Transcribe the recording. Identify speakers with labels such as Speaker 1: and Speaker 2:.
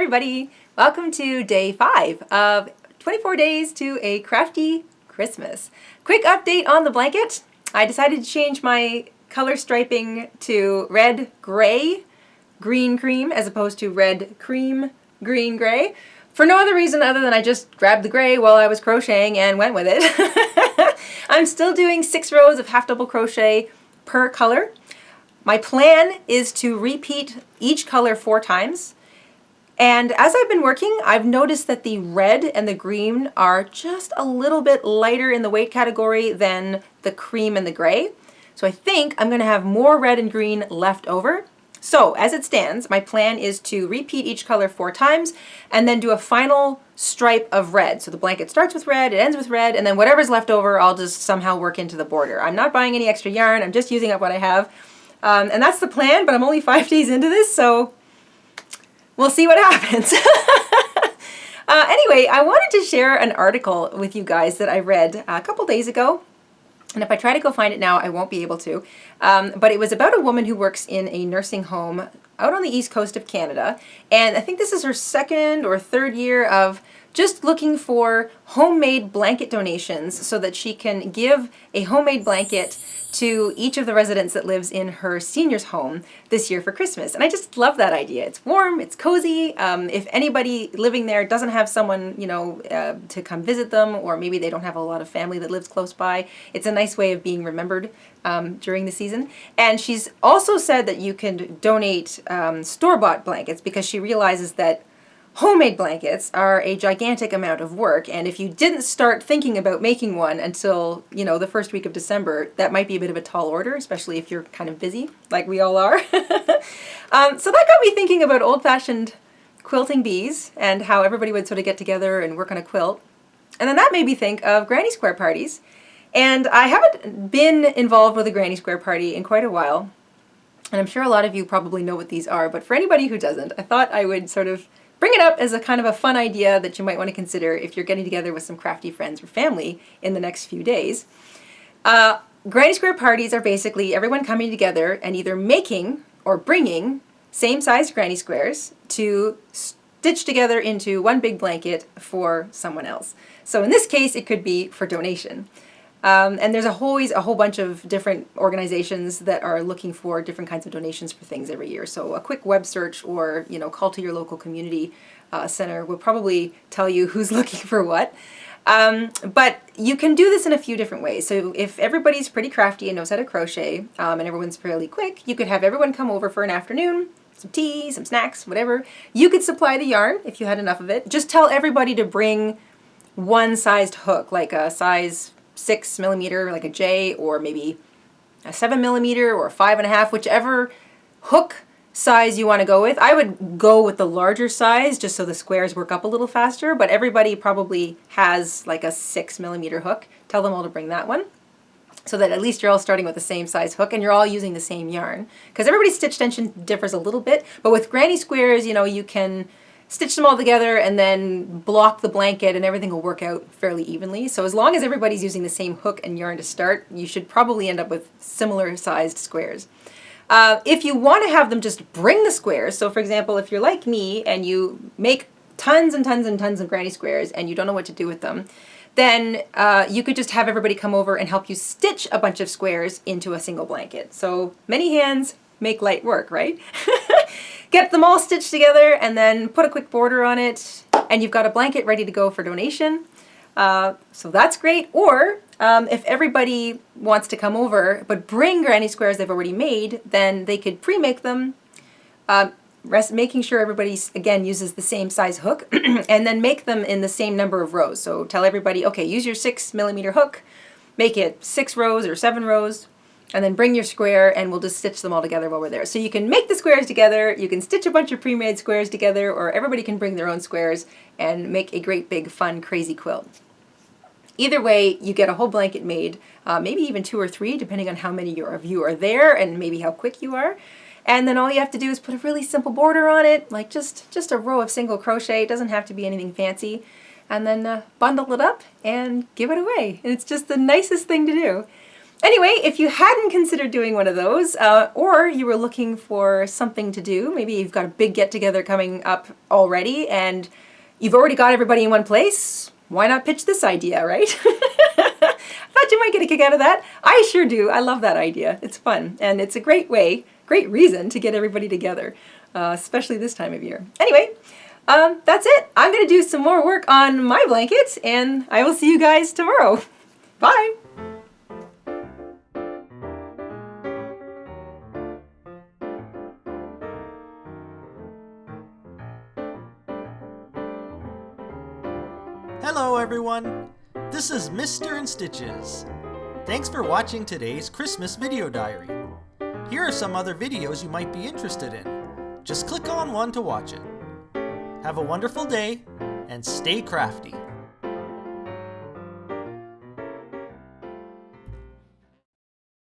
Speaker 1: everybody! Welcome to day 5 of 24 days to a crafty Christmas. Quick update on the blanket. I decided to change my color striping to red gray, green cream, as opposed to red cream, green gray. For no other reason other than I just grabbed the gray while I was crocheting and went with it. I'm still doing 6 rows of half double crochet per color. My plan is to repeat each color 4 times. And as I've been working, I've noticed that the red and the green are just a little bit lighter in the weight category than the cream and the gray. So I think I'm going to have more red and green left over. So as it stands, my plan is to repeat each color 4 times and then do a final stripe of red. So the blanket starts with red, it ends with red, and then whatever's left over, I'll just somehow work into the border. I'm not buying any extra yarn, I'm just using up what I have. And that's the plan, but I'm only 5 days into this, so we'll see what happens. Anyway, I wanted to share an article with you guys that I read a couple days ago. And if I try to go find it now, I won't be able to. But it was about a woman who works in a nursing home out on the east coast of Canada. And I think this is her 2nd or 3rd year of just looking for homemade blanket donations so that she can give a homemade blanket to each of the residents that lives in her senior's home this year for Christmas. And I just love that idea. It's warm, it's cozy. If anybody living there doesn't have someone, to come visit them, or maybe they don't have a lot of family that lives close by, it's a nice way of being remembered during the season. And she's also said that you can donate store-bought blankets because she realizes that homemade blankets are a gigantic amount of work, and if you didn't start thinking about making one until, the first week of December, that might be a bit of a tall order, especially if you're kind of busy, like we all are. So that got me thinking about old-fashioned quilting bees and how everybody would sort of get together and work on a quilt. And then that made me think of granny square parties. And I haven't been involved with a granny square party in quite a while, and I'm sure a lot of you probably know what these are, but for anybody who doesn't, I thought I would sort of bring it up as a kind of a fun idea that you might want to consider if you're getting together with some crafty friends or family in the next few days. Granny square parties are basically everyone coming together and either making or bringing same-sized granny squares to stitch together into one big blanket for someone else. So in this case, it could be for donation. And there's always a whole bunch of different organizations that are looking for different kinds of donations for things every year. So a quick web search or, call to your local community center will probably tell you who's looking for what. But you can do this in a few different ways. So if everybody's pretty crafty and knows how to crochet, and everyone's fairly quick, you could have everyone come over for an afternoon, some tea, some snacks, whatever. You could supply the yarn if you had enough of it. Just tell everybody to bring one sized hook, like a size 6mm, like a J, or maybe a 7mm or a 5.5, whichever hook size you want to go with. I would go with the larger size just so the squares work up a little faster, but everybody probably has like a 6mm hook. Tell them all to bring that one so that at least you're all starting with the same size hook and you're all using the same yarn. Because everybody's stitch tension differs a little bit, but with granny squares, you can stitch them all together and then block the blanket and everything will work out fairly evenly. So as long as everybody's using the same hook and yarn to start, you should probably end up with similar sized squares. If you want to have them just bring the squares, so for example, if you're like me and you make tons and tons and tons of granny squares and you don't know what to do with them, then you could just have everybody come over and help you stitch a bunch of squares into a single blanket. So many hands make light work, right? Get them all stitched together and then put a quick border on it and you've got a blanket ready to go for donation. So that's great. Or if everybody wants to come over but bring granny squares they've already made, then they could pre-make them, making sure everybody, again, uses the same size hook and then make them in the same number of rows. So tell everybody, okay, use your 6mm hook, make it 6 rows or 7 rows, and then bring your square and we'll just stitch them all together while we're there. So you can make the squares together, you can stitch a bunch of pre-made squares together, or everybody can bring their own squares and make a great big fun crazy quilt. Either way, you get a whole blanket made, maybe even 2 or 3 depending on how many of you are there and maybe how quick you are. And then all you have to do is put a really simple border on it, like just a row of single crochet. It doesn't have to be anything fancy. And then bundle it up and give it away. And it's just the nicest thing to do. Anyway, if you hadn't considered doing one of those, or you were looking for something to do, maybe you've got a big get-together coming up already and you've already got everybody in one place, why not pitch this idea, right? I thought you might get a kick out of that. I sure do. I love that idea. It's fun, and it's a great reason to get everybody together, especially this time of year. Anyway, that's it. I'm going to do some more work on my blanket, and I will see you guys tomorrow. Bye!
Speaker 2: Hello everyone, this is Mr. InStitches. Thanks for watching today's Christmas video diary. Here are some other videos you might be interested in. Just click on one to watch it. Have a wonderful day and stay crafty.